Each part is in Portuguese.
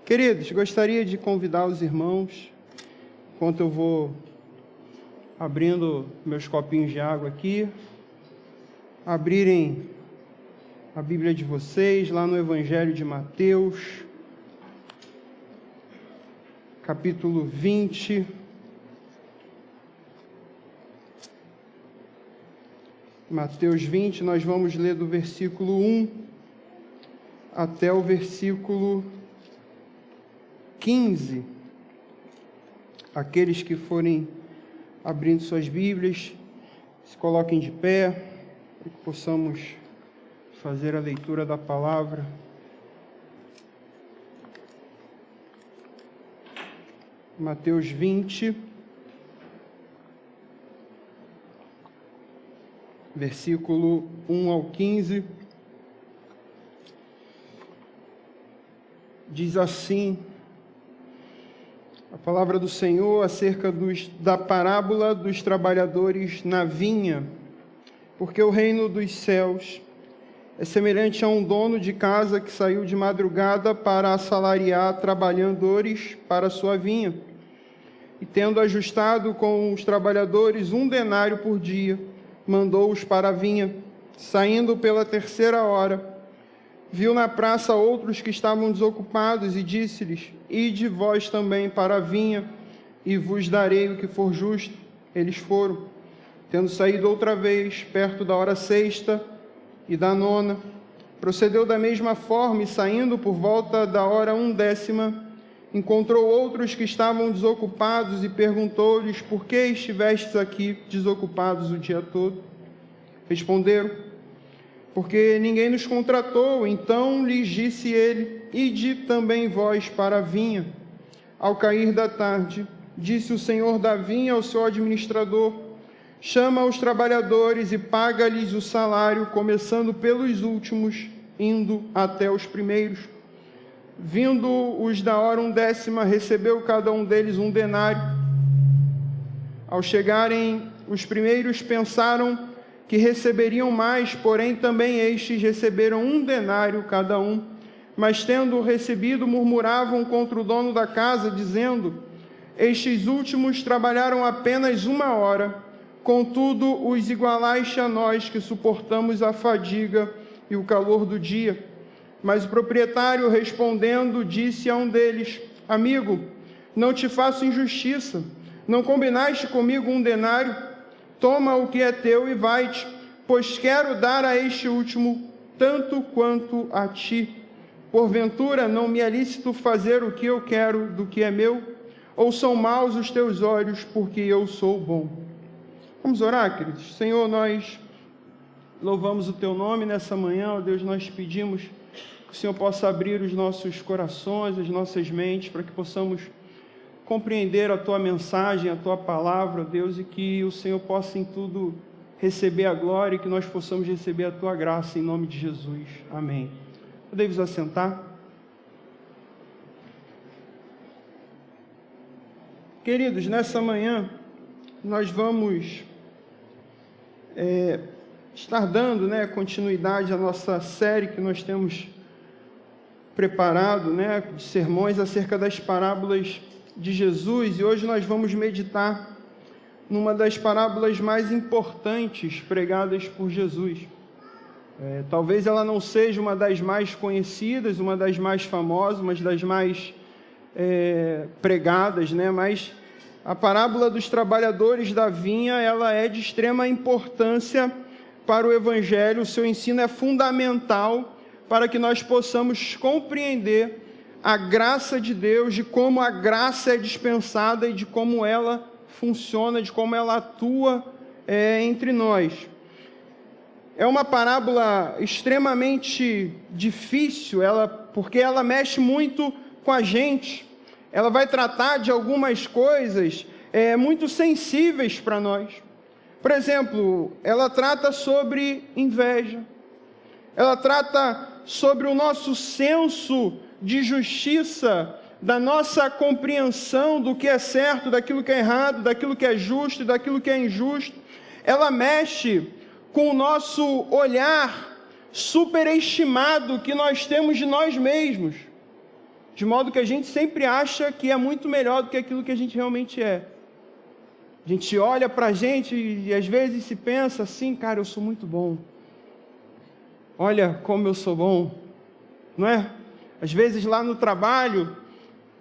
Queridos, gostaria de convidar os irmãos, enquanto eu vou abrindo meus copinhos de água aqui, abrirem a Bíblia de vocês lá no Evangelho de Mateus, capítulo 20. Mateus 20, nós vamos ler do versículo 1 até o versículo 15. Aqueles que forem abrindo suas Bíblias, se coloquem de pé, para que possamos fazer a leitura da palavra. Mateus 20, versículo 1 ao 15, diz assim a palavra do Senhor acerca da parábola dos trabalhadores na vinha. Porque o reino dos céus é semelhante a um dono de casa que saiu de madrugada para assalariar trabalhadores para a sua vinha. E tendo ajustado com os trabalhadores 1 denário por dia, mandou-os para a vinha. Saindo pela 3ª hora, viu na praça outros que estavam desocupados e disse-lhes: Ide vós também para a vinha, e vos darei o que for justo. Eles foram. Tendo saído outra vez, perto da hora 6ª e da 9ª, procedeu da mesma forma, e saindo por volta da hora 1ª, encontrou outros que estavam desocupados e perguntou-lhes: Por que estivestes aqui desocupados o dia todo? Responderam: Porque ninguém nos contratou. Então lhes disse ele: Ide também vós para a vinha. Ao cair da tarde, disse o senhor da vinha ao seu administrador: Chama os trabalhadores e paga-lhes o salário, começando pelos últimos, indo até os primeiros. Vindo os da hora 1ª, recebeu cada um deles 1 denário. Ao chegarem os primeiros, pensaram que receberiam mais, porém também estes receberam 1 denário cada um. Mas tendo recebido, murmuravam contra o dono da casa, dizendo: Estes últimos trabalharam apenas 1 hora, contudo os igualaste a nós, que suportamos a fadiga e o calor do dia. Mas o proprietário, respondendo, disse a um deles: Amigo, não te faço injustiça. Não combinaste comigo 1 denário? Toma o que é teu e vai-te, pois quero dar a este último tanto quanto a ti. Porventura não me é lícito fazer o que eu quero do que é meu? Ou são maus os teus olhos, porque eu sou bom? Vamos orar, queridos. Senhor, nós louvamos o teu nome nessa manhã. Ó Deus, nós te pedimos que o Senhor possa abrir os nossos corações, as nossas mentes, para que possamos compreender a tua mensagem, a tua palavra, Deus, e que o Senhor possa em tudo receber a glória e que nós possamos receber a tua graça em nome de Jesus. Amém. Podemos assentar? Queridos, nessa manhã nós vamos estar dando continuidade à nossa série que nós temos preparado, de sermões acerca das parábolas de Jesus, e hoje nós vamos meditar numa das parábolas mais importantes pregadas por Jesus. Talvez ela não seja uma das mais conhecidas, uma das mais famosas, uma das mais pregadas, mas a parábola dos trabalhadores da vinha, ela é de extrema importância para o Evangelho. O seu ensino é fundamental para que nós possamos compreender a graça de Deus, de como a graça é dispensada e de como ela funciona, de como ela atua entre nós. É uma parábola extremamente difícil, porque ela mexe muito com a gente. Ela vai tratar de algumas coisas muito sensíveis para nós. Por exemplo, ela trata sobre inveja. Ela trata sobre o nosso senso de justiça, da nossa compreensão do que é certo, daquilo que é errado, daquilo que é justo e daquilo que é injusto. Ela mexe com o nosso olhar superestimado que nós temos de nós mesmos. de modo que a gente sempre acha que é muito melhor do que aquilo que a gente realmente é. A gente olha para a gente e às vezes se pensa assim, cara, eu sou muito bom. Olha como eu sou bom, não é? Às vezes lá no trabalho,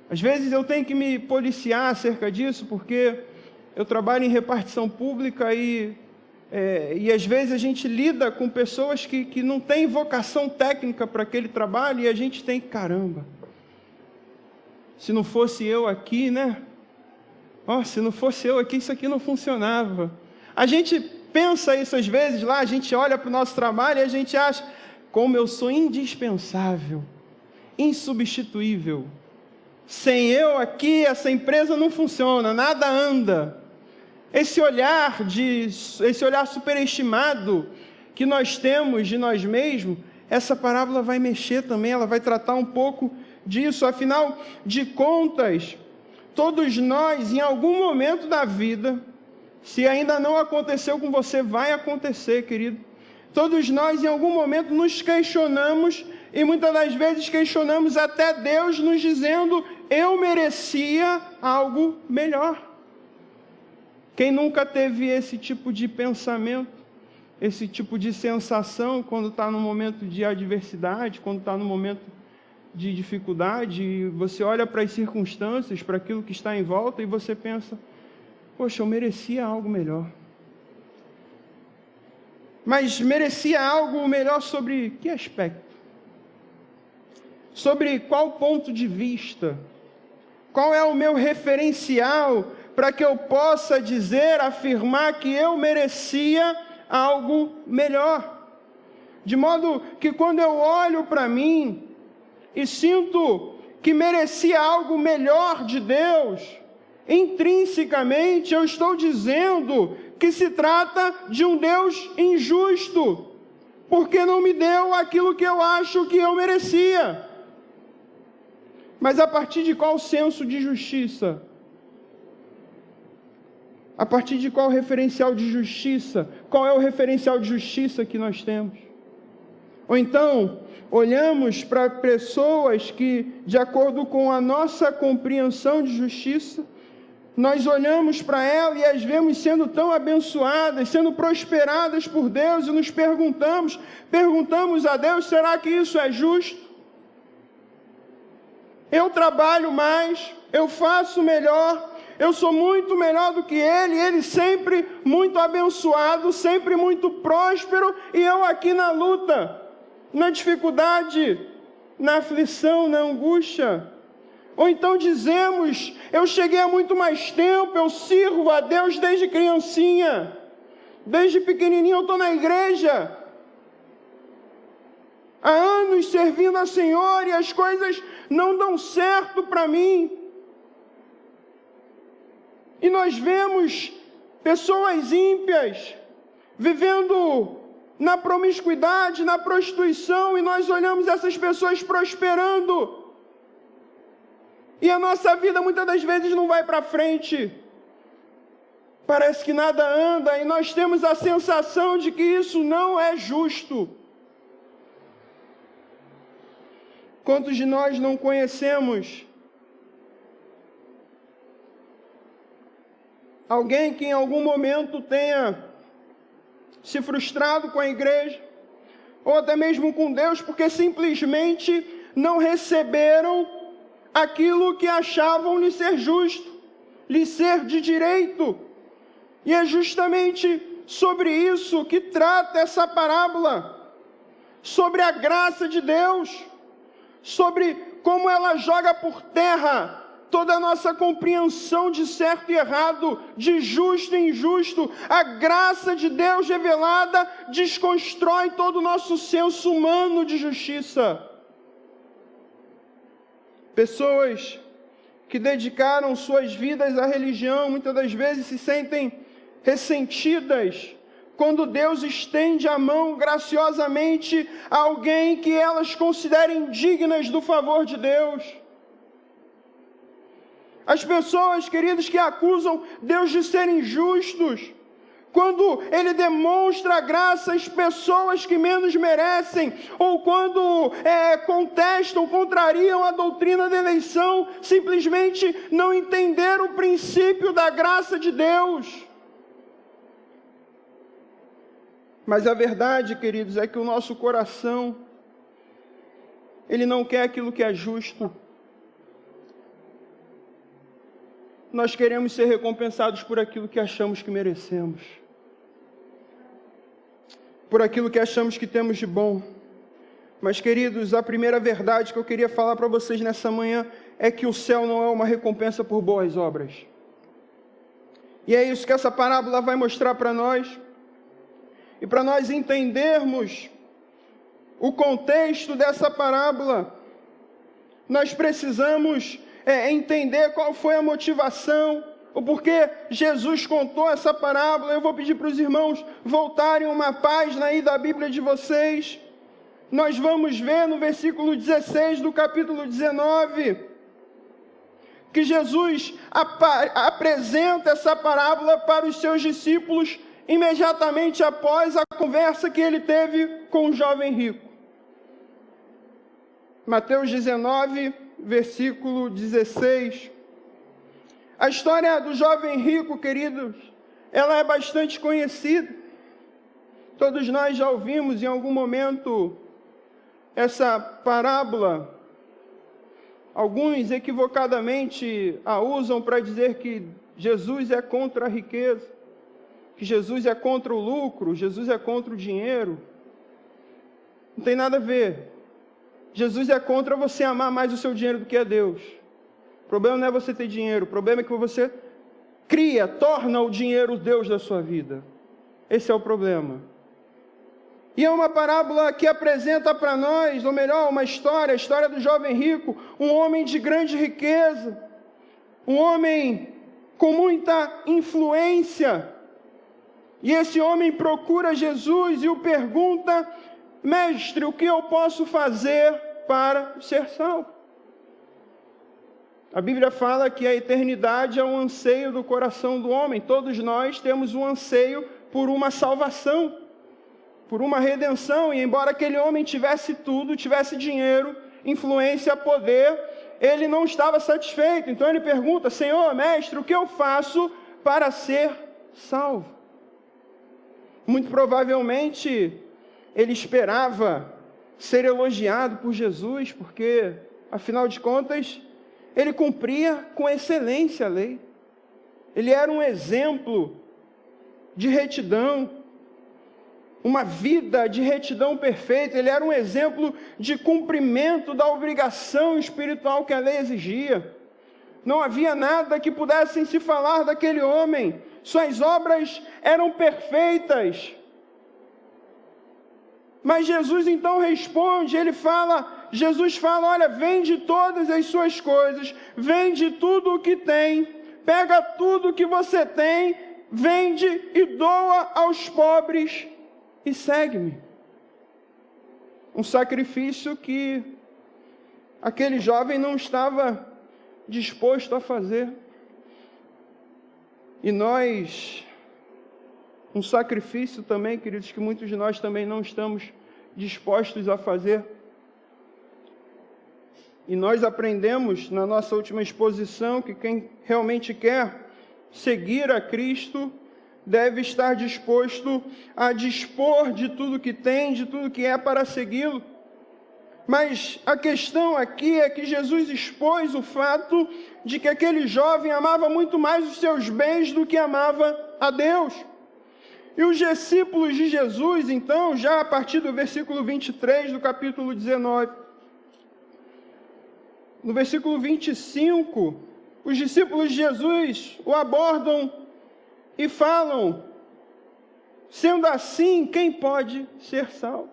às vezes eu tenho que me policiar acerca disso, porque eu trabalho em repartição pública e às vezes a gente lida com pessoas que não têm vocação técnica para aquele trabalho e a gente tem, caramba, se não fosse eu aqui, né? Se não fosse eu aqui, isso aqui não funcionava. A gente pensa isso às vezes lá, a gente olha para o nosso trabalho e a gente acha, como eu sou indispensável, insubstituível. Sem eu aqui, essa empresa não funciona, nada anda. Esse olhar superestimado que nós temos de nós mesmos, essa parábola vai mexer também, ela vai tratar um pouco disso. Afinal de contas, todos nós, em algum momento da vida, se ainda não aconteceu com você, vai acontecer, querido. Todos nós, em algum momento, nos questionamos, e muitas das vezes questionamos até Deus, nos dizendo, eu merecia algo melhor. Quem nunca teve esse tipo de pensamento, esse tipo de sensação, quando está no momento de adversidade, quando está no momento de dificuldade, e você olha para as circunstâncias, para aquilo que está em volta, e você pensa, poxa, eu merecia algo melhor. Mas merecia algo melhor sobre que aspecto? Sobre qual ponto de vista? Qual é o meu referencial para que eu possa dizer, afirmar que eu merecia algo melhor? De modo que quando eu olho para mim e sinto que merecia algo melhor de Deus, intrinsecamente eu estou dizendo que se trata de um Deus injusto, porque não me deu aquilo que eu acho que eu merecia. Mas a partir de qual senso de justiça? A partir de qual referencial de justiça? Qual é o referencial de justiça que nós temos? Ou então, olhamos para pessoas que, de acordo com a nossa compreensão de justiça, nós olhamos para ela e as vemos sendo tão abençoadas, sendo prosperadas por Deus, e nos perguntamos a Deus, será que isso é justo? Eu trabalho mais, eu faço melhor, eu sou muito melhor do que ele sempre muito abençoado, sempre muito próspero, e eu aqui na luta, na dificuldade, na aflição, na angústia. Ou então dizemos, eu cheguei há muito mais tempo, eu sirvo a Deus desde criancinha, desde pequenininho eu estou na igreja, há anos servindo ao Senhor e as coisas não dão certo para mim. E nós vemos pessoas ímpias vivendo na promiscuidade, na prostituição, e nós olhamos essas pessoas prosperando. E a nossa vida muitas das vezes não vai para frente. Parece que nada anda e nós temos a sensação de que isso não é justo. Quantos de nós não conhecemos alguém que em algum momento tenha se frustrado com a igreja, ou até mesmo com Deus, porque simplesmente não receberam aquilo que achavam lhe ser justo, lhe ser de direito? E é justamente sobre isso que trata essa parábola, sobre a graça de Deus, sobre como ela joga por terra toda a nossa compreensão de certo e errado, de justo e injusto. A graça de Deus revelada desconstrói todo o nosso senso humano de justiça. Pessoas que dedicaram suas vidas à religião, muitas das vezes se sentem ressentidas quando Deus estende a mão graciosamente a alguém que elas considerem dignas do favor de Deus. As pessoas, queridos, que acusam Deus de ser injustos, quando ele demonstra graça às pessoas que menos merecem, ou quando contestam, contrariam a doutrina da eleição, simplesmente não entenderam o princípio da graça de Deus. Mas a verdade, queridos, é que o nosso coração, ele não quer aquilo que é justo. Nós queremos ser recompensados por aquilo que achamos que merecemos, por aquilo que achamos que temos de bom. Mas, queridos, a primeira verdade que eu queria falar para vocês nessa manhã é que o céu não é uma recompensa por boas obras. E é isso que essa parábola vai mostrar para nós. E para nós entendermos o contexto dessa parábola, nós precisamos entender qual foi a motivação, o porquê Jesus contou essa parábola. Eu vou pedir para os irmãos voltarem uma página aí da Bíblia de vocês. Nós vamos ver no versículo 16 do capítulo 19, que Jesus apresenta essa parábola para os seus discípulos imediatamente após a conversa que ele teve com o jovem rico. Mateus 19, versículo 16. A história do jovem rico, queridos, ela é bastante conhecida. Todos nós já ouvimos em algum momento essa parábola. Alguns equivocadamente a usam para dizer que Jesus é contra a riqueza, que Jesus é contra o lucro, Jesus é contra o dinheiro. Não tem nada a ver. Jesus é contra você amar mais o seu dinheiro do que a Deus. O problema não é você ter dinheiro, o problema é que você torna o dinheiro o Deus da sua vida. Esse é o problema. E é uma parábola que apresenta para nós, ou melhor, uma história, a história do jovem rico, um homem de grande riqueza, um homem com muita influência. E esse homem procura Jesus e o pergunta: mestre, o que eu posso fazer para ser salvo? A Bíblia fala que a eternidade é um anseio do coração do homem. Todos nós temos um anseio por uma salvação, por uma redenção. E embora aquele homem tivesse tudo, tivesse dinheiro, influência, poder, ele não estava satisfeito. Então ele pergunta: Senhor, mestre, o que eu faço para ser salvo? Muito provavelmente ele esperava ser elogiado por Jesus, porque, afinal de contas, ele cumpria com excelência a lei. Ele era um exemplo de retidão, uma vida de retidão perfeita. Ele era um exemplo de cumprimento da obrigação espiritual que a lei exigia. Não havia nada que pudessem se falar daquele homem. Suas obras eram perfeitas. Mas Jesus então responde, Jesus fala: olha, vende todas as suas coisas, vende tudo o que tem, pega tudo o que você tem, vende e doa aos pobres e segue-me. Um sacrifício que aquele jovem não estava disposto a fazer. E um sacrifício também, queridos, que muitos de nós também não estamos dispostos a fazer. E nós aprendemos na nossa última exposição que quem realmente quer seguir a Cristo deve estar disposto a dispor de tudo que tem, de tudo que é para segui-lo. Mas a questão aqui é que Jesus expôs o fato de que aquele jovem amava muito mais os seus bens do que amava a Deus. E os discípulos de Jesus, então, já a partir do versículo 23 do capítulo 19, no versículo 25, os discípulos de Jesus o abordam e falam: sendo assim, quem pode ser salvo?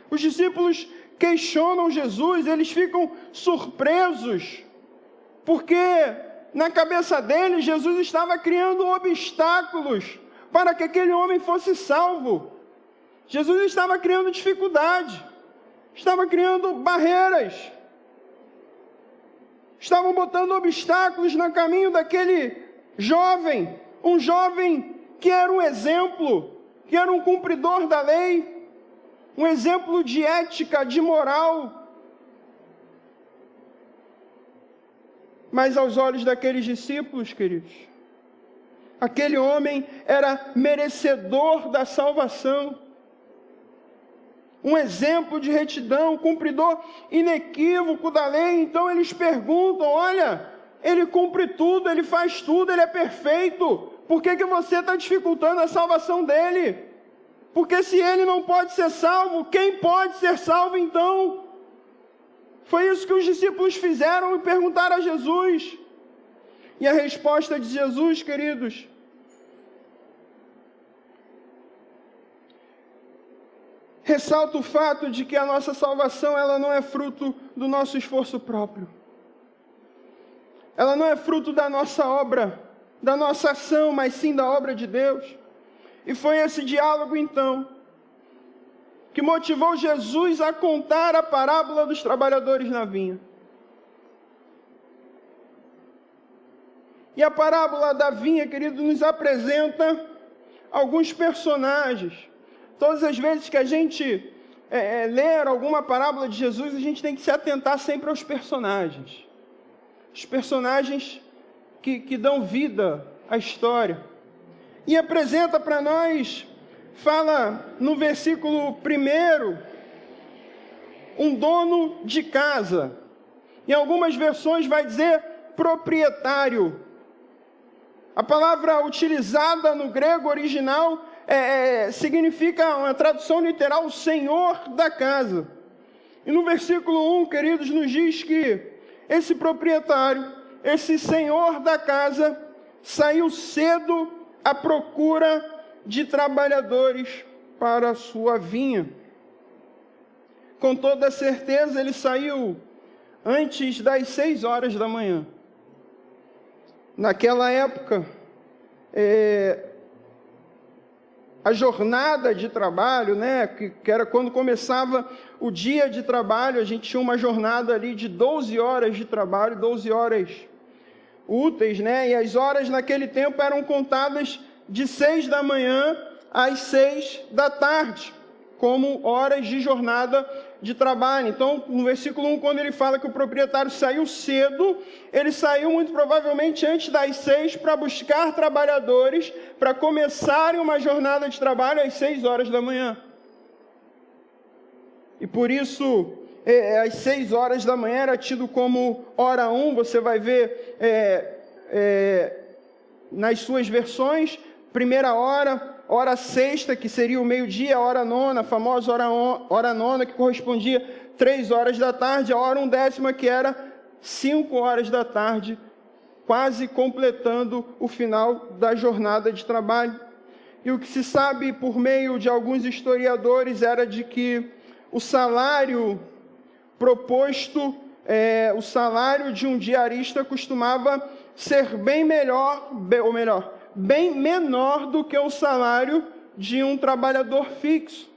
Os discípulos questionam Jesus, eles ficam surpresos, porque na cabeça deles, Jesus estava criando obstáculos para que aquele homem fosse salvo. Jesus estava criando dificuldade, estava criando barreiras, estavam botando obstáculos no caminho daquele jovem, um jovem que era um exemplo, que era um cumpridor da lei, um exemplo de ética, de moral. Mas aos olhos daqueles discípulos, queridos, aquele homem era merecedor da salvação, um exemplo de retidão, um cumpridor inequívoco da lei. Então eles perguntam: olha, ele cumpre tudo, ele faz tudo, ele é perfeito, por que você está dificultando a salvação dele? Porque se ele não pode ser salvo, quem pode ser salvo então? Foi isso que os discípulos fizeram e perguntaram a Jesus. E a resposta de Jesus, queridos, ressalta o fato de que a nossa salvação, ela não é fruto do nosso esforço próprio. Ela não é fruto da nossa obra, da nossa ação, mas sim da obra de Deus. E foi esse diálogo, então, que motivou Jesus a contar a parábola dos trabalhadores na vinha. E a parábola da vinha, querido, nos apresenta alguns personagens. Todas as vezes que a gente ler alguma parábola de Jesus, a gente tem que se atentar sempre aos personagens. Os personagens que dão vida à história. E apresenta para nós, fala no versículo 1, um dono de casa. Em algumas versões vai dizer proprietário. A palavra utilizada no grego original significa, uma tradução literal, o senhor da casa. E no versículo 1, queridos, nos diz que esse proprietário, esse senhor da casa, saiu cedo à procura de trabalhadores para a sua vinha. Com toda certeza, ele saiu antes das 6 horas da manhã. Naquela época, a jornada de trabalho, né, que era quando começava o dia de trabalho, a gente tinha uma jornada ali de 12 horas de trabalho, 12 horas úteis, né, e as horas naquele tempo eram contadas de 6 da manhã às 6 da tarde, como horas de jornada de trabalho. Então, no versículo 1, quando ele fala que o proprietário saiu cedo, ele saiu muito provavelmente antes das 6 para buscar trabalhadores para começarem uma jornada de trabalho às 6 horas da manhã. E por isso, às 6 horas da manhã era tido como hora 1, você vai ver nas suas versões, primeira hora sexta, que seria o meio-dia, a hora nona, a famosa hora nona, que correspondia 3 horas da tarde, a hora 1/10, que era 5 horas da tarde, quase completando o final da jornada de trabalho. E o que se sabe por meio de alguns historiadores era de que o salário proposto, o salário de um diarista costumava ser bem menor do que o salário de um trabalhador fixo.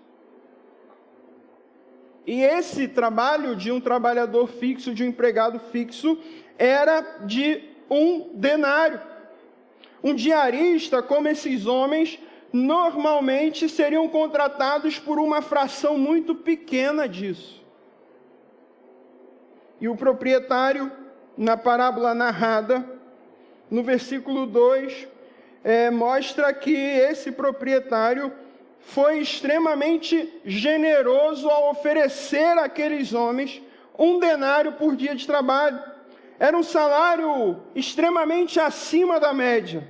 E esse trabalho de um trabalhador fixo, de um empregado fixo, era de 1 denário. Um diarista, como esses homens, normalmente seriam contratados por uma fração muito pequena disso. E o proprietário, na parábola narrada, no versículo 2, mostra que esse proprietário foi extremamente generoso ao oferecer àqueles homens 1 denário por dia de trabalho. Era um salário extremamente acima da média,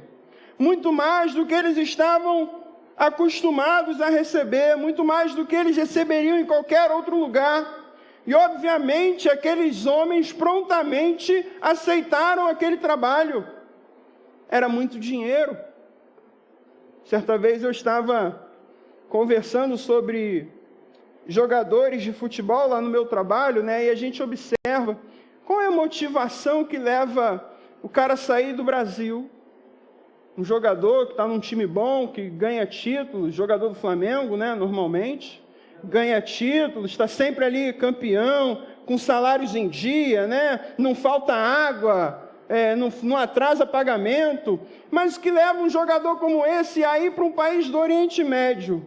muito mais do que eles estavam acostumados a receber, muito mais do que eles receberiam em qualquer outro lugar. E obviamente aqueles homens prontamente aceitaram aquele trabalho. Era muito dinheiro. Certa vez eu estava conversando sobre jogadores de futebol lá no meu trabalho, né? E a gente observa qual é a motivação que leva o cara a sair do Brasil. Um jogador que está num time bom, que ganha títulos, jogador do Flamengo, né? Normalmente, ganha títulos, está sempre ali campeão, com salários em dia, né? Não falta água não atrasa pagamento, mas o que leva um jogador como esse a ir para um país do Oriente Médio?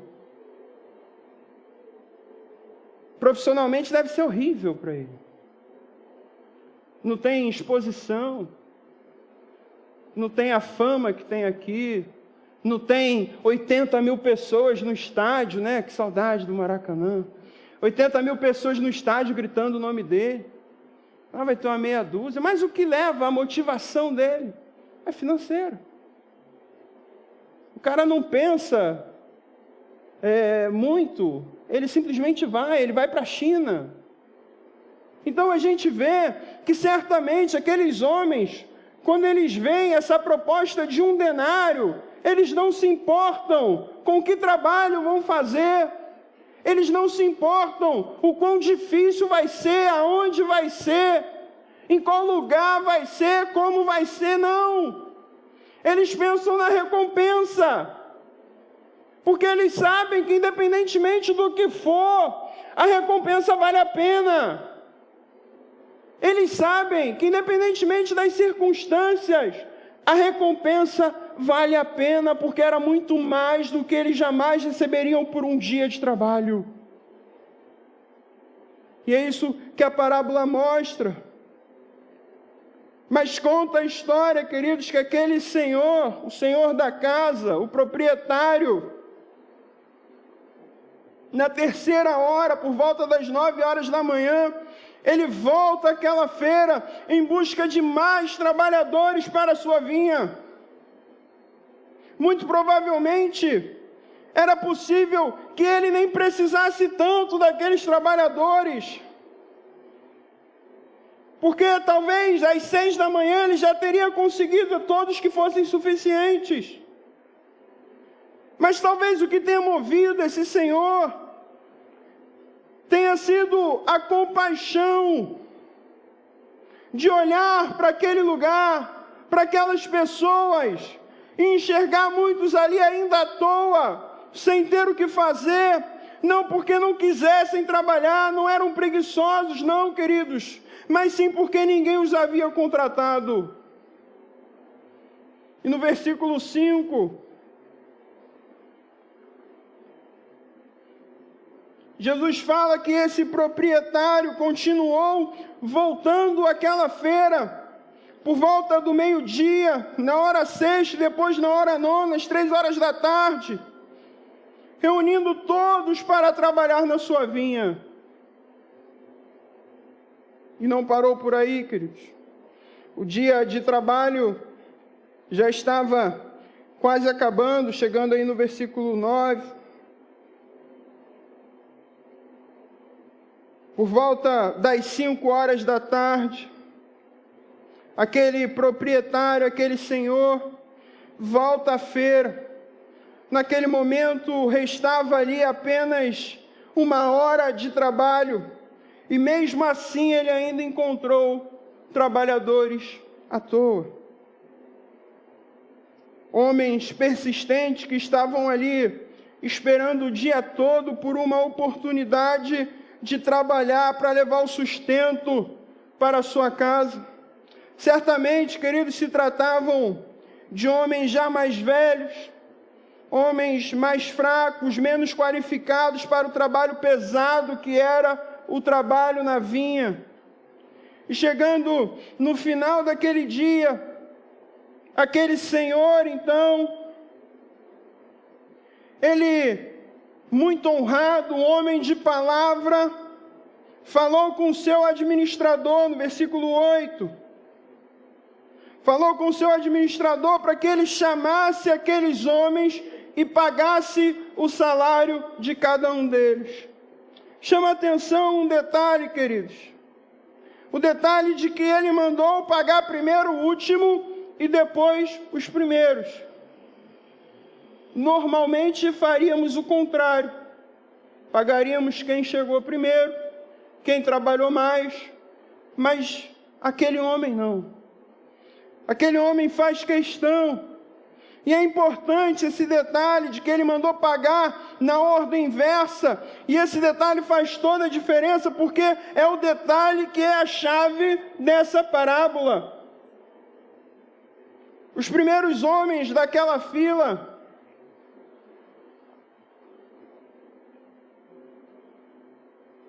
Profissionalmente deve ser horrível para ele. Não tem exposição, não tem a fama que tem aqui, não tem 80 mil pessoas no estádio, né? Que saudade do Maracanã. 80 mil pessoas no estádio gritando o nome dele. Vai ter uma meia dúzia, mas o que leva a motivação dele é financeira. O cara não pensa muito, ele simplesmente ele vai para a China. Então a gente vê que certamente aqueles homens, quando eles veem essa proposta de 1 denário, eles não se importam com que trabalho vão fazer, eles não se importam o quão difícil vai ser, aonde vai ser, em qual lugar vai ser, como vai ser, não. Eles pensam na recompensa, porque eles sabem que independentemente do que for, a recompensa vale a pena. Eles sabem que independentemente das circunstâncias, a recompensa vale a pena, porque era muito mais do que eles jamais receberiam por um dia de trabalho. E é isso que a parábola mostra. Mas conta a história, queridos, que aquele senhor, o senhor da casa, o proprietário, na 3ª hora, por volta das 9 horas da manhã, ele volta àquela feira em busca de mais trabalhadores para a sua vinha. Muito provavelmente, era possível que ele nem precisasse tanto daqueles trabalhadores, porque talvez às 6 da manhã ele já teria conseguido todos que fossem suficientes. Mas talvez o que tenha movido esse senhor tenha sido a compaixão de olhar para aquele lugar, para aquelas pessoas, e enxergar muitos ali ainda à toa, sem ter o que fazer, não porque não quisessem trabalhar, não eram preguiçosos, não, queridos, mas sim porque ninguém os havia contratado. E no versículo 5, Jesus fala que esse proprietário continuou voltando àquela feira por volta do meio-dia, na hora 6, depois na hora 9, às 3 horas da tarde, reunindo todos para trabalhar na sua vinha. E não parou por aí, queridos. O dia de trabalho já estava quase acabando, chegando aí no versículo 9. Por volta das 5 horas da tarde, aquele proprietário, aquele senhor, volta à feira. Naquele momento, restava ali apenas 1 hora de trabalho, e mesmo assim ele ainda encontrou trabalhadores à toa. Homens persistentes que estavam ali esperando o dia todo por uma oportunidade de trabalhar para levar o sustento para a sua casa. Certamente, queridos, se tratavam de homens já mais velhos, homens mais fracos, menos qualificados para o trabalho pesado que era o trabalho na vinha. E chegando no final daquele dia, aquele senhor, então, ele, muito honrado, um homem de palavra, falou com o seu administrador, no versículo 8, falou com o seu administrador para que ele chamasse aqueles homens e pagasse o salário de cada um deles. Chama a atenção um detalhe, queridos. O detalhe de que ele mandou pagar primeiro o último e depois os primeiros. Normalmente faríamos o contrário. Pagaríamos quem chegou primeiro, quem trabalhou mais, mas aquele homem não. Aquele homem faz questão. E é importante esse detalhe de que ele mandou pagar na ordem inversa. E esse detalhe faz toda a diferença, porque é o detalhe que é a chave dessa parábola. Os primeiros homens daquela fila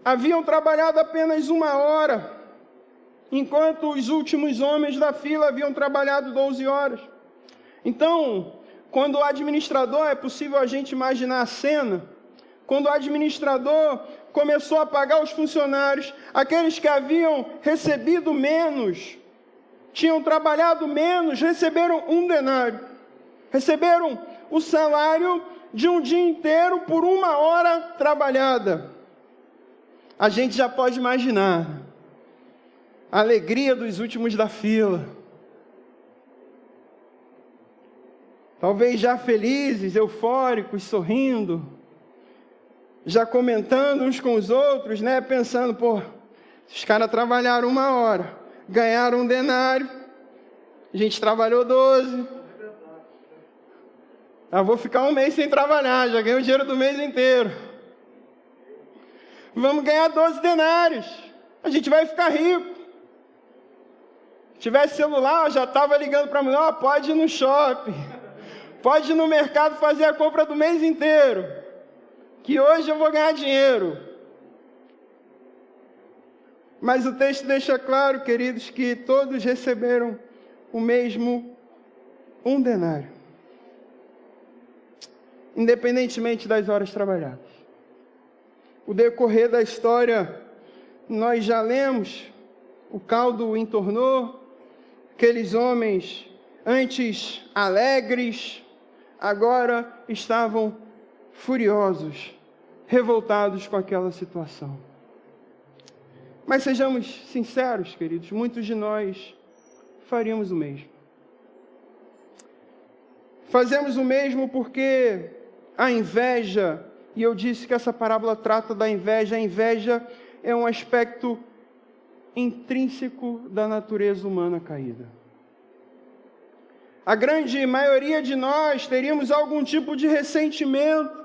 haviam trabalhado apenas 1 hora, enquanto os últimos homens da fila haviam trabalhado 12 horas. Então, quando o administrador, é possível a gente imaginar a cena, quando o administrador começou a pagar os funcionários, aqueles que haviam recebido menos, tinham trabalhado menos, receberam 1 denário. Receberam o salário de um dia inteiro por 1 hora trabalhada. A gente já pode imaginar a alegria dos últimos da fila. Talvez já felizes, eufóricos, sorrindo, já comentando uns com os outros, né? Pensando, esses caras trabalharam 1 hora, ganharam 1 denário, a gente trabalhou 12. Eu vou ficar 1 mês sem trabalhar, já ganhei o dinheiro do mês inteiro. Vamos ganhar 12 denários, a gente vai ficar rico. Se tivesse celular, eu já estava ligando para a mulher, pode ir no shopping, pode ir no mercado fazer a compra do mês inteiro, que hoje eu vou ganhar dinheiro. Mas o texto deixa claro, queridos, que todos receberam o mesmo 1 denário, independentemente das horas trabalhadas. O decorrer da história, nós já lemos, o caldo entornou, aqueles homens, antes alegres, agora estavam furiosos, revoltados com aquela situação. Mas sejamos sinceros, queridos, muitos de nós faríamos o mesmo. Fazemos o mesmo porque a inveja, e eu disse que essa parábola trata da inveja, a inveja é um aspecto intrínseco da natureza humana caída. A grande maioria de nós teríamos algum tipo de ressentimento,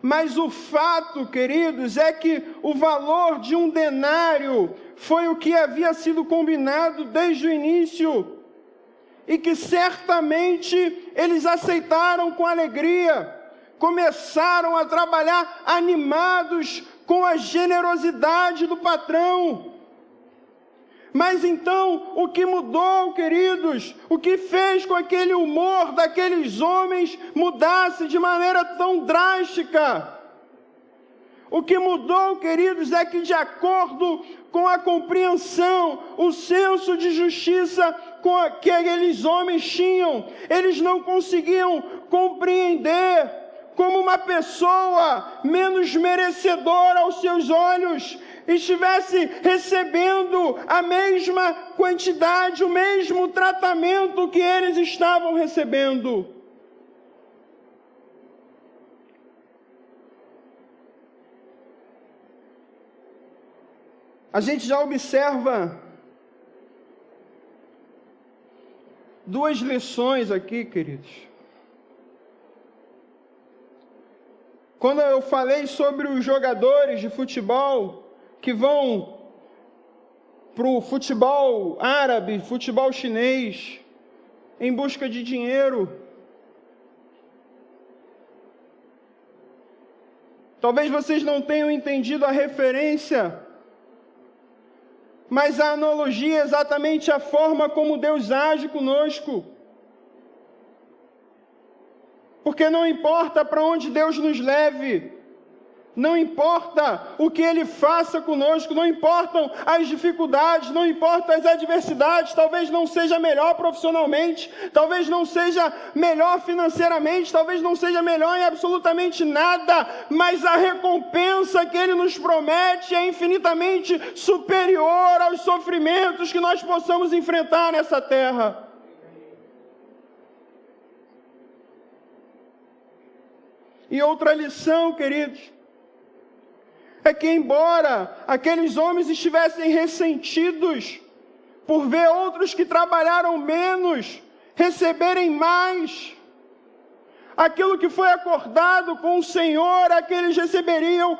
mas o fato, queridos, é que o valor de 1 denário foi o que havia sido combinado desde o início, e que certamente eles aceitaram com alegria, começaram a trabalhar animados com a generosidade do patrão. Mas então, o que mudou, queridos, o que fez com que aquele humor daqueles homens mudasse de maneira tão drástica? O que mudou, queridos, é que de acordo com a compreensão, o senso de justiça que aqueles homens tinham, eles não conseguiam compreender como uma pessoa menos merecedora aos seus olhos estivesse recebendo a mesma quantidade, o mesmo tratamento que eles estavam recebendo. A gente já observa 2 lições aqui, queridos. Quando eu falei sobre os jogadores de futebol que vão para o futebol árabe, futebol chinês, em busca de dinheiro, talvez vocês não tenham entendido a referência, mas a analogia é exatamente a forma como Deus age conosco. Porque não importa para onde Deus nos leve, não importa o que Ele faça conosco, não importam as dificuldades, não importam as adversidades, talvez não seja melhor profissionalmente, talvez não seja melhor financeiramente, talvez não seja melhor em absolutamente nada, mas a recompensa que Ele nos promete é infinitamente superior aos sofrimentos que nós possamos enfrentar nessa terra. E outra lição, queridos, é que embora aqueles homens estivessem ressentidos por ver outros que trabalharam menos receberem mais, aquilo que foi acordado com o Senhor é que eles receberiam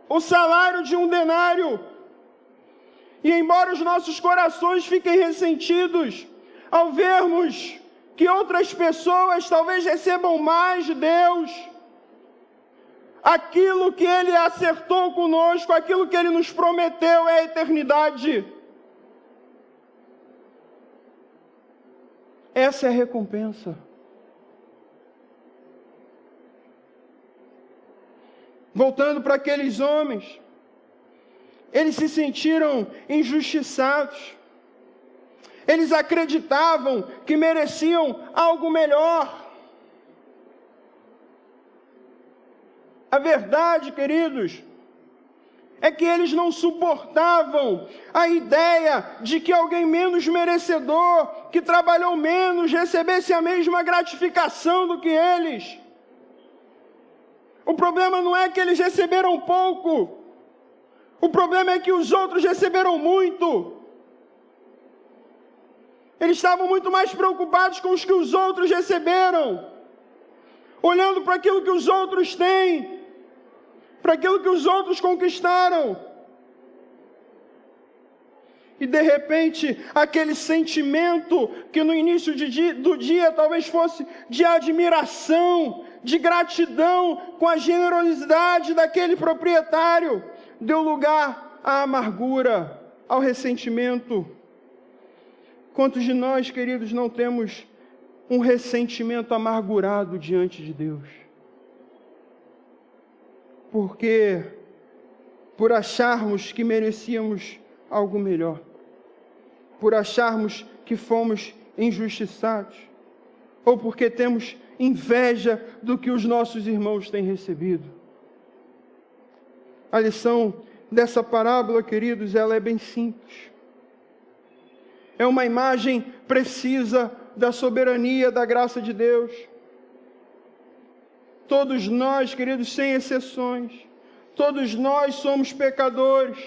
o salário de 1 denário. E embora os nossos corações fiquem ressentidos, ao vermos que outras pessoas talvez recebam mais de Deus, aquilo que Ele acertou conosco, aquilo que Ele nos prometeu é a eternidade. Essa é a recompensa. Voltando para aqueles homens, eles se sentiram injustiçados. Eles acreditavam que mereciam algo melhor. A verdade, queridos, é que eles não suportavam a ideia de que alguém menos merecedor, que trabalhou menos, recebesse a mesma gratificação do que eles. O problema não é que eles receberam pouco. O problema é que os outros receberam muito. Eles estavam muito mais preocupados com os que os outros receberam, olhando para aquilo que os outros têm, para aquilo que os outros conquistaram. E de repente, aquele sentimento que no início do dia talvez fosse de admiração, de gratidão com a generosidade daquele proprietário, deu lugar à amargura, ao ressentimento. Quantos de nós, queridos, não temos um ressentimento amargurado diante de Deus? Porque por acharmos que merecíamos algo melhor, por acharmos que fomos injustiçados, ou porque temos inveja do que os nossos irmãos têm recebido. A lição dessa parábola, queridos, ela é bem simples. É uma imagem precisa da soberania, da graça de Deus. Todos nós, queridos, sem exceções, todos nós somos pecadores,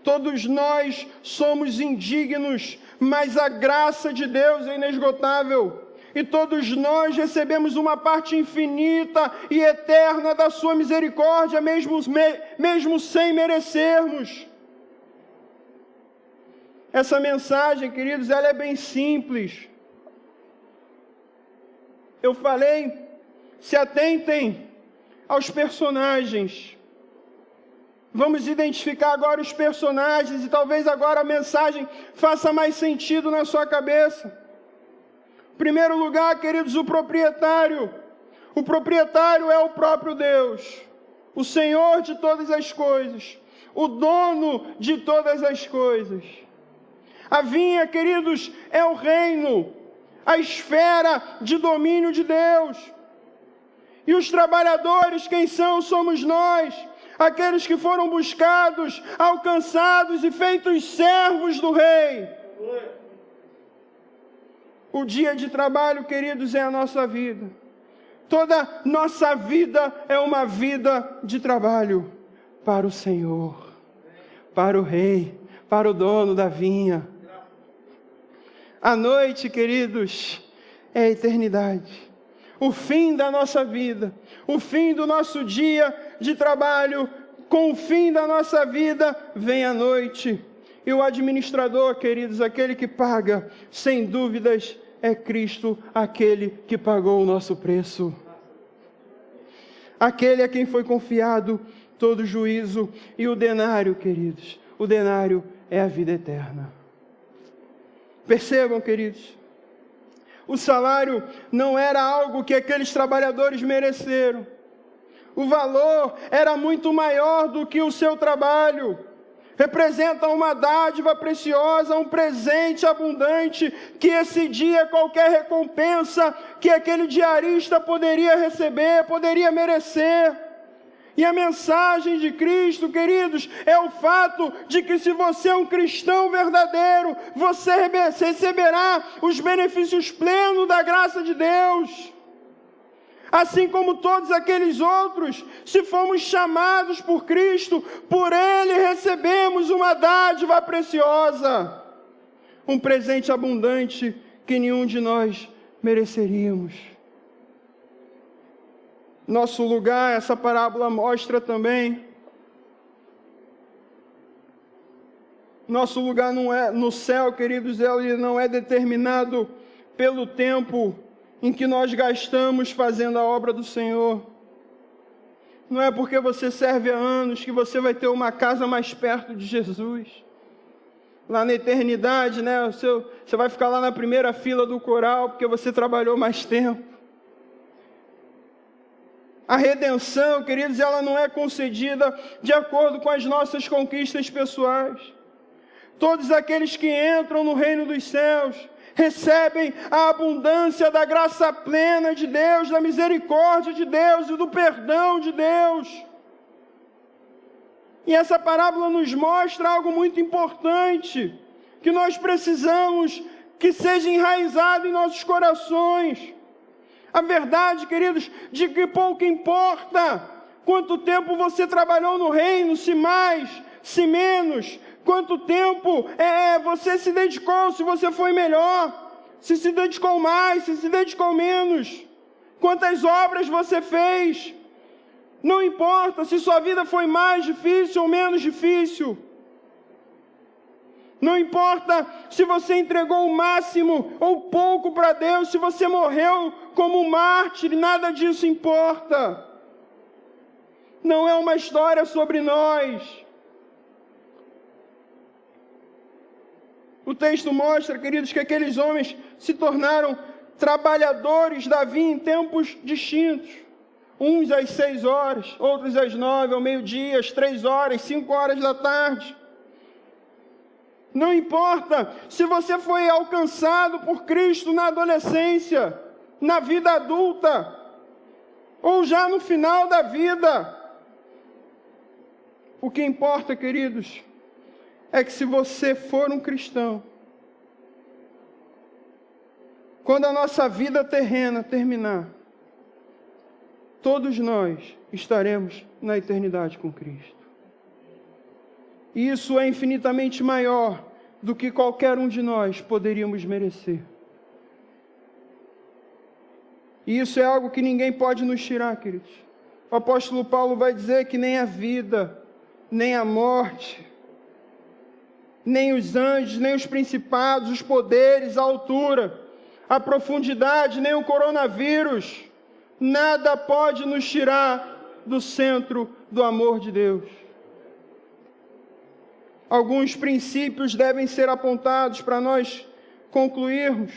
todos nós somos indignos, mas a graça de Deus é inesgotável. E todos nós recebemos uma parte infinita e eterna da sua misericórdia, mesmo sem merecermos. Essa mensagem, queridos, ela é bem simples. Eu falei, se atentem aos personagens. Vamos identificar agora os personagens e talvez agora a mensagem faça mais sentido na sua cabeça. Em primeiro lugar, queridos, o proprietário. O proprietário é o próprio Deus, o Senhor de todas as coisas, o dono de todas as coisas. A vinha, queridos, é o reino, a esfera de domínio de Deus. E os trabalhadores, quem são? Somos nós, aqueles que foram buscados, alcançados e feitos servos do Rei. O dia de trabalho, queridos, é a nossa vida. Toda nossa vida é uma vida de trabalho para o Senhor, para o Rei, para o dono da vinha. A noite, queridos, é a eternidade. O fim da nossa vida, o fim do nosso dia de trabalho, com o fim da nossa vida, vem a noite. E o administrador, queridos, aquele que paga, sem dúvidas, é Cristo, aquele que pagou o nosso preço. Aquele a quem foi confiado todo juízo. E o denário, queridos, o denário é a vida eterna. Percebam, queridos, o salário não era algo que aqueles trabalhadores mereceram. O valor era muito maior do que o seu trabalho. Representa uma dádiva preciosa, um presente abundante, que excedia qualquer recompensa que aquele diarista poderia receber, poderia merecer. E a mensagem de Cristo, queridos, é o fato de que se você é um cristão verdadeiro, você receberá os benefícios plenos da graça de Deus. Assim como todos aqueles outros, se fomos chamados por Cristo, por Ele recebemos uma dádiva preciosa, um presente abundante que nenhum de nós mereceríamos. Nosso lugar, essa parábola mostra também Nosso lugar não é no céu, queridos, ele não é determinado pelo tempo em que nós gastamos fazendo a obra do Senhor. Não é porque você serve há anos que você vai ter uma casa mais perto de Jesus. Lá na eternidade, né? Você vai ficar lá na primeira fila do coral porque você trabalhou mais tempo. A redenção, queridos, ela não é concedida de acordo com as nossas conquistas pessoais. Todos aqueles que entram no reino dos céus recebem a abundância da graça plena de Deus, da misericórdia de Deus e do perdão de Deus. E essa parábola nos mostra algo muito importante, que nós precisamos que seja enraizado em nossos corações. A verdade, queridos, de que pouco importa quanto tempo você trabalhou no reino, se mais, se menos, quanto tempo você se dedicou, se você foi melhor, se dedicou mais, se dedicou menos, quantas obras você fez. Não importa se sua vida foi mais difícil ou menos difícil. Não importa se você entregou o máximo ou pouco para Deus, se você morreu como um mártir, nada disso importa. Não é uma história sobre nós. O texto mostra, queridos, que aqueles homens se tornaram trabalhadores da vinha em tempos distintos. Uns às 6 horas, outros às 9, ao meio-dia, às 3 horas, 5 horas da tarde. Não importa se você foi alcançado por Cristo na adolescência, na vida adulta, ou já no final da vida. O que importa, queridos, é que se você for um cristão, quando a nossa vida terrena terminar, todos nós estaremos na eternidade com Cristo. E isso é infinitamente maior do que qualquer um de nós poderíamos merecer. E isso é algo que ninguém pode nos tirar, queridos. O apóstolo Paulo vai dizer que nem a vida, nem a morte, nem os anjos, nem os principados, os poderes, a altura, a profundidade, nem o coronavírus, nada pode nos tirar do centro do amor de Deus. Alguns princípios devem ser apontados para nós concluirmos.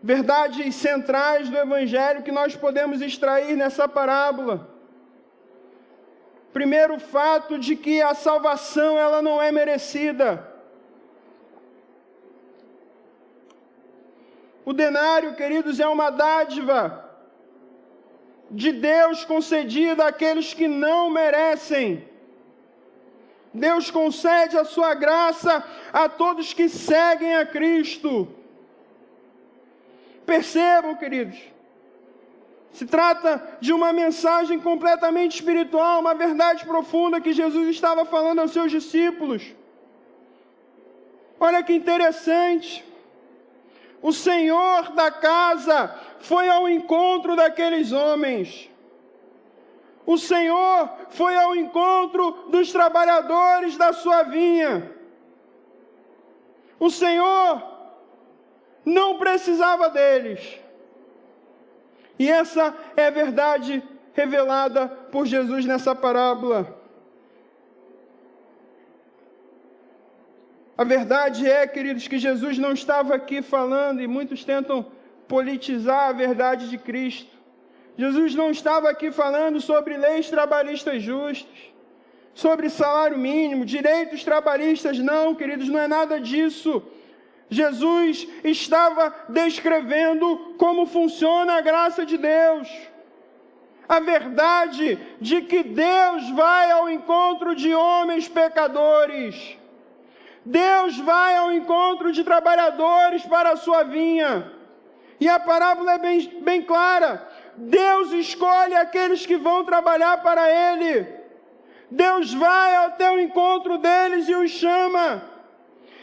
Verdades centrais do Evangelho que nós podemos extrair nessa parábola. Primeiro, o fato de que a salvação ela não é merecida. O denário, queridos, é uma dádiva de Deus concedida àqueles que não merecem. Deus concede a sua graça a todos que seguem a Cristo. Percebam, queridos, se trata de uma mensagem completamente espiritual, uma verdade profunda que Jesus estava falando aos seus discípulos. Olha que interessante. O Senhor da casa foi ao encontro daqueles homens. O Senhor foi ao encontro dos trabalhadores da sua vinha. O Senhor não precisava deles. E essa é a verdade revelada por Jesus nessa parábola. A verdade é, queridos, que Jesus não estava aqui falando, e muitos tentam politizar a verdade de Cristo. Jesus não estava aqui falando sobre leis trabalhistas justas, sobre salário mínimo, direitos trabalhistas, não, queridos, não é nada disso. Jesus estava descrevendo como funciona a graça de Deus. A verdade de que Deus vai ao encontro de homens pecadores. Deus vai ao encontro de trabalhadores para a sua vinha. E a parábola é bem clara. Deus escolhe aqueles que vão trabalhar para Ele. Deus vai até o encontro deles e os chama.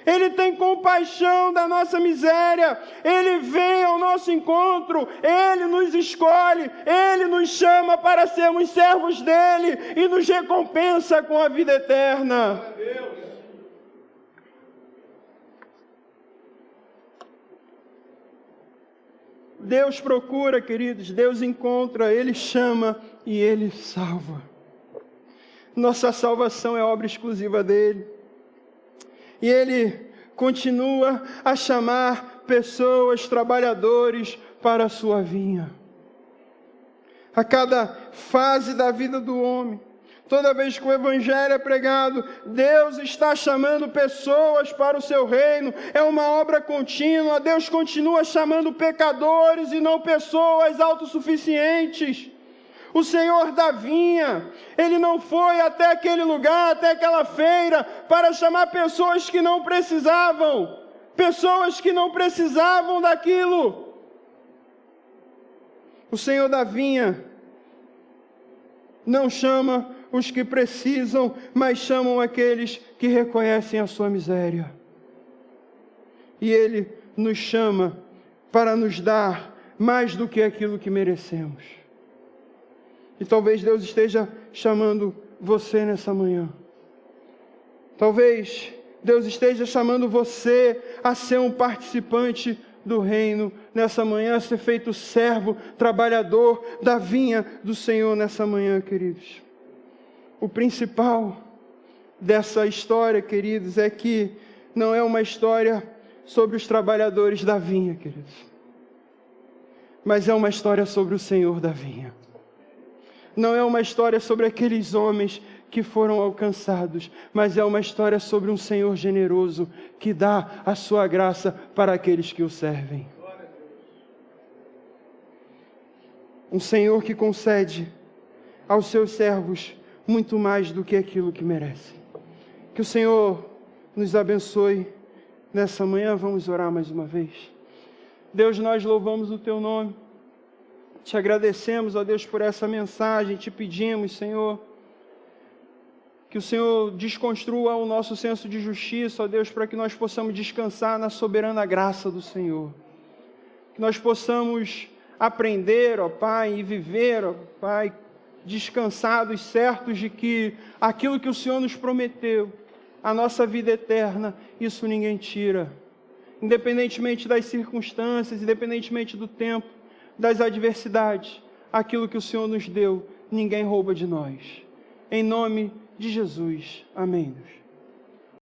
Ele tem compaixão da nossa miséria. Ele vem ao nosso encontro. Ele nos escolhe. Ele nos chama para sermos servos dEle e nos recompensa com a vida eterna. Deus procura, queridos, Deus encontra, Ele chama e Ele salva. Nossa salvação é obra exclusiva dEle. E Ele continua a chamar pessoas, trabalhadores para a sua vinha. A cada fase da vida do homem, toda vez que o Evangelho é pregado, Deus está chamando pessoas para o seu reino. É uma obra contínua. Deus continua chamando pecadores e não pessoas autossuficientes. O Senhor da vinha, Ele não foi até aquele lugar, até aquela feira, para chamar pessoas que não precisavam. Pessoas que não precisavam daquilo. O Senhor da vinha não chama os que precisam, mas chamam aqueles que reconhecem a sua miséria. E Ele nos chama para nos dar mais do que aquilo que merecemos. E talvez Deus esteja chamando você nessa manhã. Talvez Deus esteja chamando você a ser um participante do reino nessa manhã, a ser feito servo, trabalhador da vinha do Senhor nessa manhã, queridos. O principal dessa história, queridos, é que não é uma história sobre os trabalhadores da vinha, queridos, mas é uma história sobre o Senhor da vinha. Não é uma história sobre aqueles homens que foram alcançados, mas é uma história sobre um Senhor generoso que dá a sua graça para aqueles que o servem. Um Senhor que concede aos seus servos muito mais do que aquilo que merecem. Que o Senhor nos abençoe nessa manhã. Vamos orar mais uma vez. Deus, nós louvamos o Teu nome. Te agradecemos, ó Deus, por essa mensagem. Te pedimos, Senhor, que o Senhor desconstrua o nosso senso de justiça, ó Deus, para que nós possamos descansar na soberana graça do Senhor. Que nós possamos aprender, ó Pai, e viver, ó Pai, descansados, certos de que aquilo que o Senhor nos prometeu, a nossa vida eterna, isso ninguém tira. Independentemente das circunstâncias, independentemente do tempo, das adversidades, aquilo que o Senhor nos deu, ninguém rouba de nós. Em nome de Jesus. Amém.